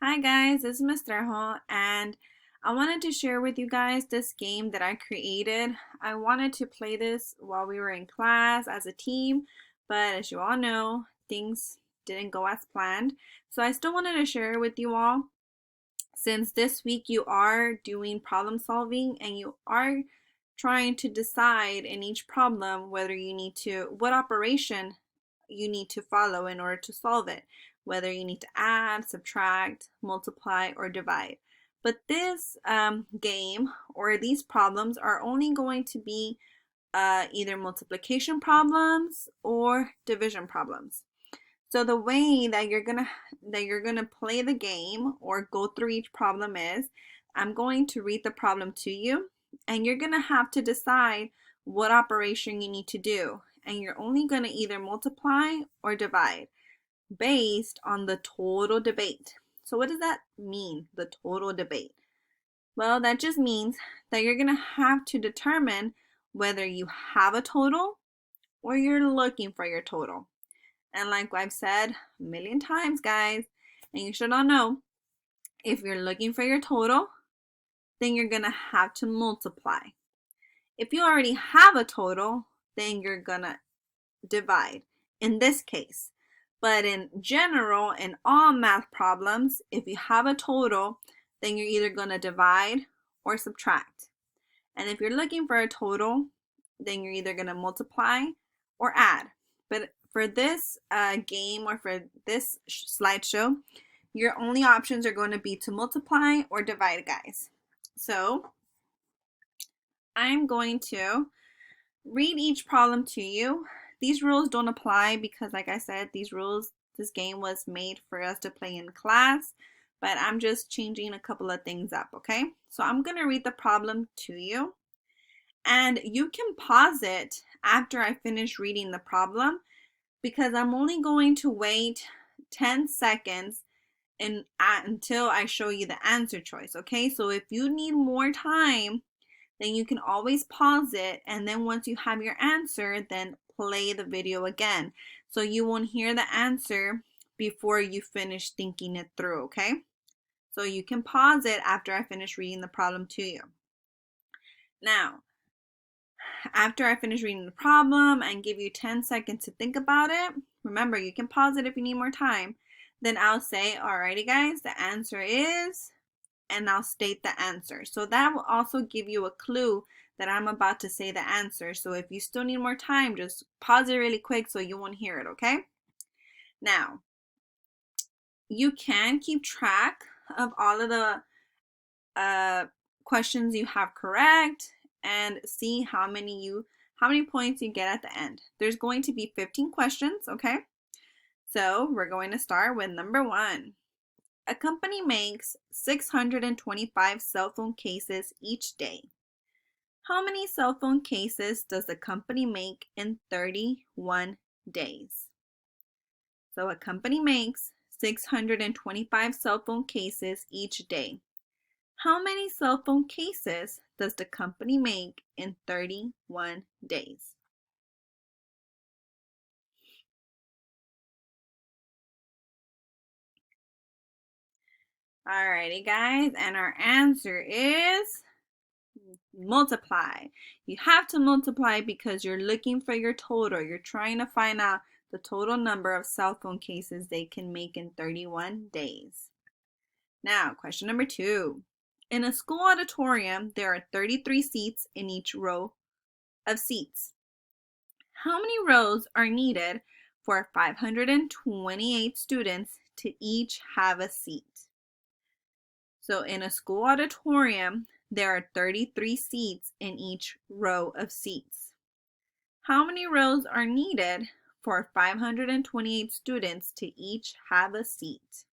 Hi guys, this is Miss Trejo, and I wanted to share with you guys this game that I created. I wanted to play this while we were in class as a team, but as you all know, things didn't go as planned. So I still wanted to share it with you all since this week you are doing problem solving and you are trying to decide in each problem whether you need to, what operation you need to follow in order to solve it, whether you need to add, subtract, multiply, or divide. But this game or these problems are only going to be either multiplication problems or division problems. So the way that you're gonna play the game or go through each problem is I'm going to read the problem to you and you're gonna have to decide what operation you need to do. And you're only gonna either multiply or divide based on the total debate. So what does that mean, the total debate? Well, that just means that you're gonna have to determine whether you have a total or you're looking for your total. And like I've said a million times, guys, and you should all know, if you're looking for your total, then you're going to have to multiply. If you already have a total, then you're going to divide in this case. But in general, in all math problems, if you have a total, then you're either going to divide or subtract. And if you're looking for a total, then you're either going to multiply or add. But for this game or for this slideshow, your only options are going to be to multiply or divide, guys. So I'm going to read each problem to you. These rules don't apply because, like I said, this game was made for us to play in class, but I'm just changing a couple of things up, okay? So I'm going to read the problem to you, and you can pause it after I finish reading the problem because I'm only going to wait 10 seconds until I show you the answer choice, okay? So if you need more time, then you can always pause it, and then once you have your answer, then play the video again. So you won't hear the answer before you finish thinking it through, okay? So you can pause it after I finish reading the problem to you. Now, after I finish reading the problem and give you 10 seconds to think about it, remember you can pause it if you need more time, then I'll say, alrighty guys, the answer is, and I'll state the answer. So that will also give you a clue that I'm about to say the answer. So if you still need more time, just pause it really quick so you won't hear it, okay? Now, you can keep track of all of the questions you have correct and see how many points you get at the end. There's going to be 15 questions, okay? So we're going to start with number 1. A company makes 625 cell phone cases each day. How many cell phone cases does the company make in 31 days? So a company makes 625 cell phone cases each day. How many cell phone cases does the company make in 31 days? Alrighty guys, and our answer is multiply. You have to multiply because you're looking for your total. You're trying to find out the total number of cell phone cases they can make in 31 days. Now, question number 2. In a school auditorium, there are 33 seats in each row of seats. How many rows are needed for 528 students to each have a seat? So in a school auditorium, there are 33 seats in each row of seats. How many rows are needed for 528 students to each have a seat?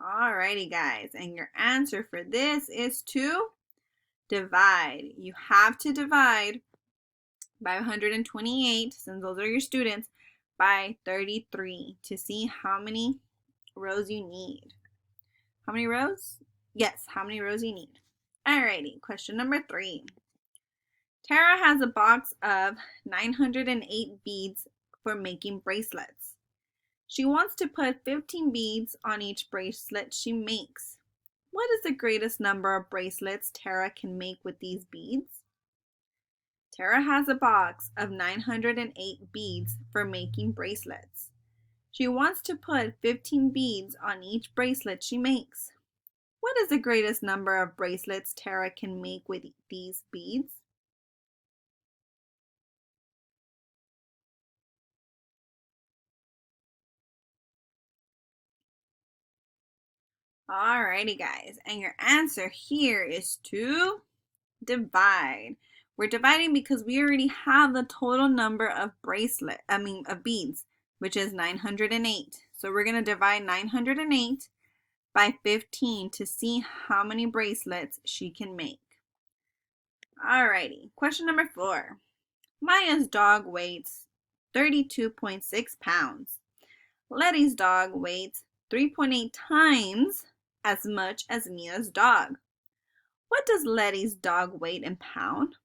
Alrighty guys, and your answer for this is to divide. You have to divide 528, since those are your students, by 33 to see how many rows you need. How many rows? Yes, how many rows you need. Alrighty, question number 3. Tara has a box of 908 beads for making bracelets. She wants to put 15 beads on each bracelet she makes. What is the greatest number of bracelets Tara can make with these beads? Tara has a box of 908 beads for making bracelets. She wants to put 15 beads on each bracelet she makes. What is the greatest number of bracelets Tara can make with these beads? Alrighty guys, and your answer here is to divide. We're dividing because we already have the total number of of beads, which is 908. So we're going to divide 908 by 15 to see how many bracelets she can make. Alrighty, question number 4. Maya's dog weighs 32.6 pounds. Letty's dog weighs 3.8 times as much as Mia's dog. What does Letty's dog weight in pounds?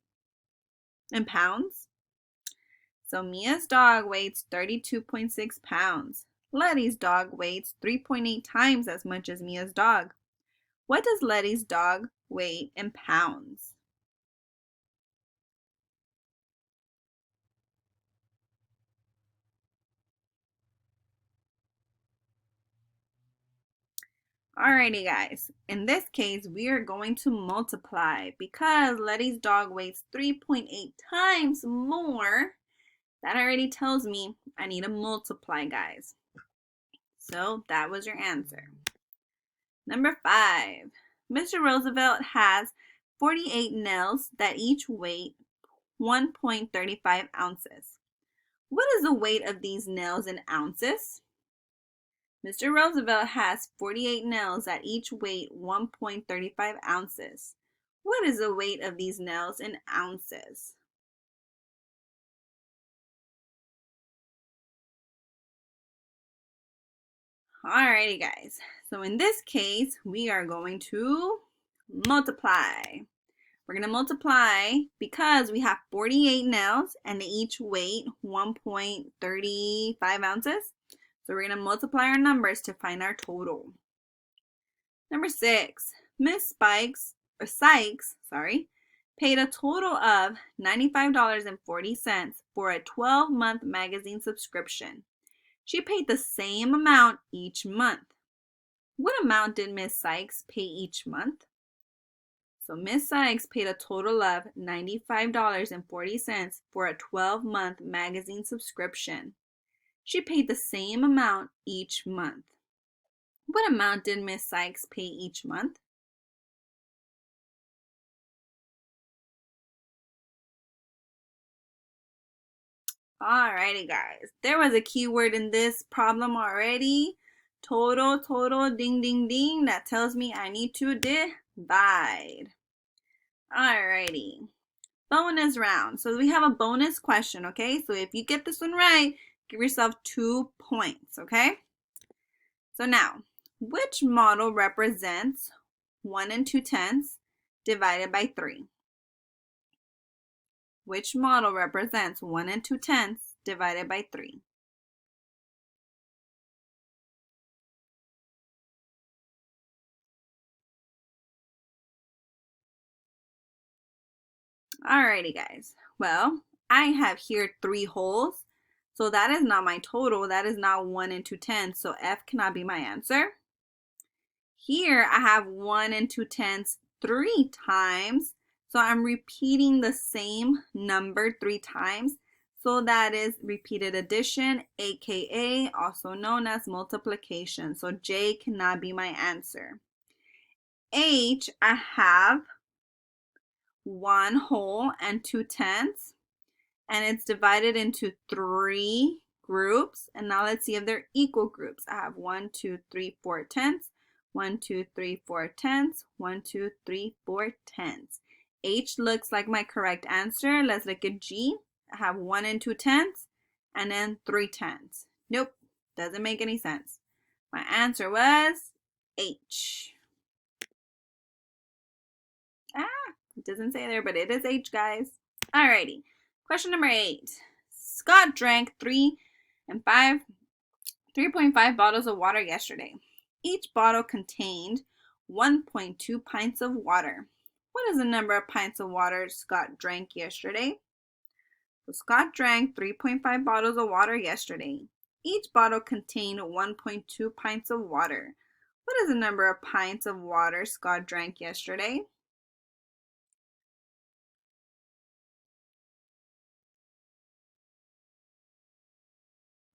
So Mia's dog weighs 32.6 pounds. Letty's dog weighs 3.8 times as much as Mia's dog. What does Letty's dog weigh in pounds? Alrighty guys, in this case we are going to multiply because Letty's dog weighs 3.8 times more. That already tells me I need to multiply guys. So that was your answer. Number 5. Mr. Roosevelt has 48 nails that each weigh 1.35 ounces. What is the weight of these nails in ounces? Mr. Roosevelt has 48 nails that each weigh 1.35 ounces. What is the weight of these nails in ounces? Alrighty guys, so in this case, we are going to multiply. We're going to multiply because we have 48 nails and they each weigh 1.35 ounces. So we're going to multiply our numbers to find our total. Number 6, Miss Sykes, paid a total of $95.40 for a 12-month magazine subscription. She paid the same amount each month. What amount did Miss Sykes pay each month? So Miss Sykes paid a total of $95.40 for a 12-month magazine subscription. She paid the same amount each month. What amount did Miss Sykes pay each month? Alrighty guys, there was a keyword in this problem already. Total, ding, ding, ding. That tells me I need to divide. Alrighty, bonus round. So we have a bonus question, okay? So if you get this one right, give yourself 2 points, okay? So now, which model represents 1 2/10 divided by 3? Which model represents 1 2/10 divided by 3? Alrighty guys, well, I have here 3 wholes, so that is not my total, that is not 1 2/10, so F cannot be my answer. Here I have 1 2/10 3 times, so I'm repeating the same number 3 times, so that is repeated addition, aka also known as multiplication, so J cannot be my answer. H, I have 1 whole and 2/10, and it's divided into 3 groups. And now let's see if they're equal groups. I have 1 2 3 4 tenths, 1 2 3 4 tenths, 1 2 3 4 tenths. H looks like my correct answer. Let's look at G. I have 1 2/10 and then 3/10. Nope, doesn't make any sense. My answer was H. It doesn't say there, but it is H, guys. Alrighty. Question number 8. Scott drank 3.5 bottles of water yesterday. Each bottle contained 1.2 pints of water. What is the number of pints of water Scott drank yesterday? So Scott drank 3.5 bottles of water yesterday. Each bottle contained 1.2 pints of water. What is the number of pints of water Scott drank yesterday?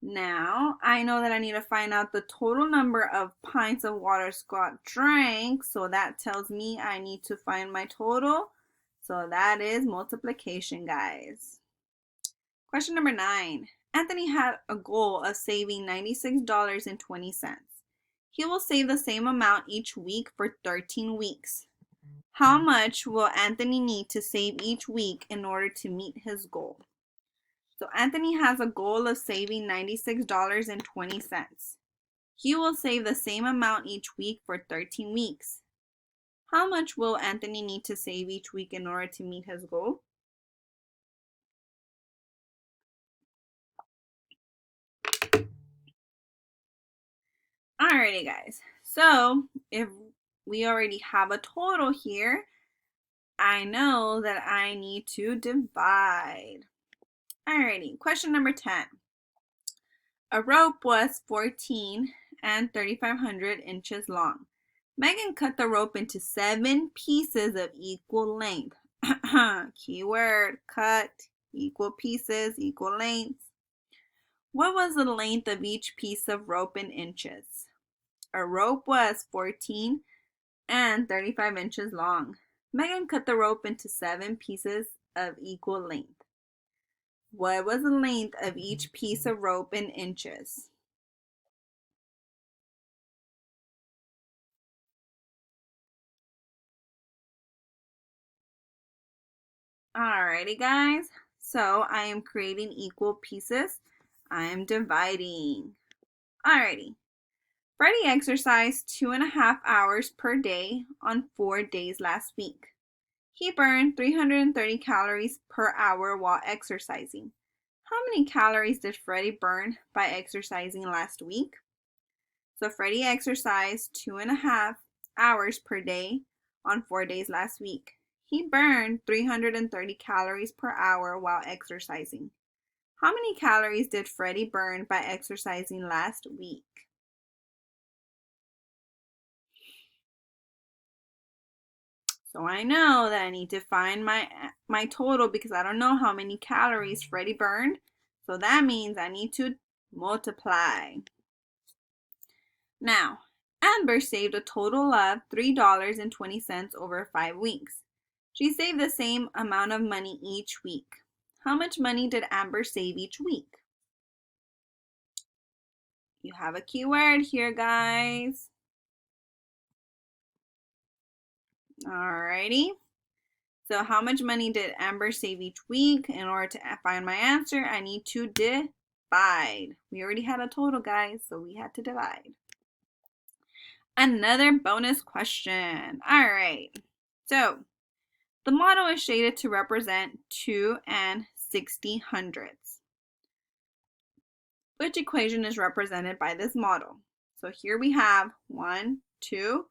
Now, I know that I need to find out the total number of pints of water Scott drank, so that tells me I need to find my total. So that is multiplication, guys. Question number 9. Anthony had a goal of saving $96.20. He will save the same amount each week for 13 weeks. How much will Anthony need to save each week in order to meet his goal? So Anthony has a goal of saving $96.20. He will save the same amount each week for 13 weeks. How much will Anthony need to save each week in order to meet his goal? Alrighty, guys. So if we already have a total here, I know that I need to divide. Alrighty, question number 10. A rope was 14 and 3,500 inches long. Megan cut the rope into 7 pieces of equal length. Keyword, cut, equal pieces, equal lengths. What was the length of each piece of rope in inches? A rope was 14 and 35 inches long. Megan cut the rope into 7 pieces of equal length. What was the length of each piece of rope in inches? Alrighty, guys. So I am creating equal pieces. I am dividing. Alrighty. Freddie exercised 2.5 hours per day on 4 days last week. He burned 330 calories per hour while exercising. How many calories did Freddie burn by exercising last week? So Freddie exercised 2.5 hours per day on 4 days last week. He burned 330 calories per hour while exercising. How many calories did Freddie burn by exercising last week? So I know that I need to find my total because I don't know how many calories Freddie burned. So that means I need to multiply. Now, Amber saved a total of $3.20 over 5 weeks. She saved the same amount of money each week. How much money did Amber save each week? You have a keyword here, guys. Alrighty. So how much money did Amber save each week? In order to find my answer, I need to divide. We already had a total, guys, so we had to divide. Another bonus question. All right. So the model is shaded to represent 2 and 60 hundredths. Which equation is represented by this model? So here we have 1, 2,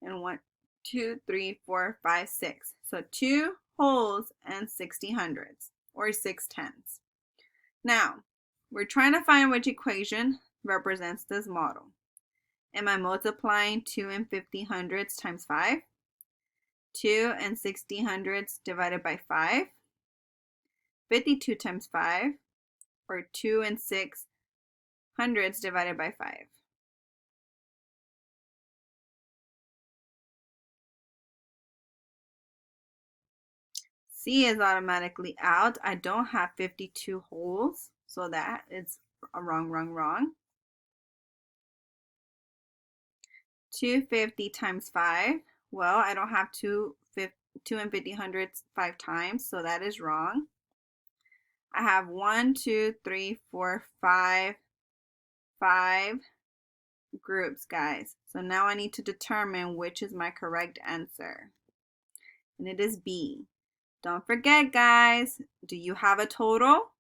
and 1, 2, 3, 4, 5, 6. So 2 wholes and 60 hundredths, or 6 tenths. Now, we're trying to find which equation represents this model. Am I multiplying 2 and 50 hundredths times 5? 2 and 60 hundredths divided by 5? 52 times 5? Or 2 and 6 hundredths divided by 5? C is automatically out. I don't have 52 wholes, so that is wrong. 250 times 5. Well, I don't have 2 and 50 hundredths 5 times, so that is wrong. I have 1, 2, 3, 4, 5 groups, guys. So now I need to determine which is my correct answer. And it is B. Don't forget, guys, do you have a total?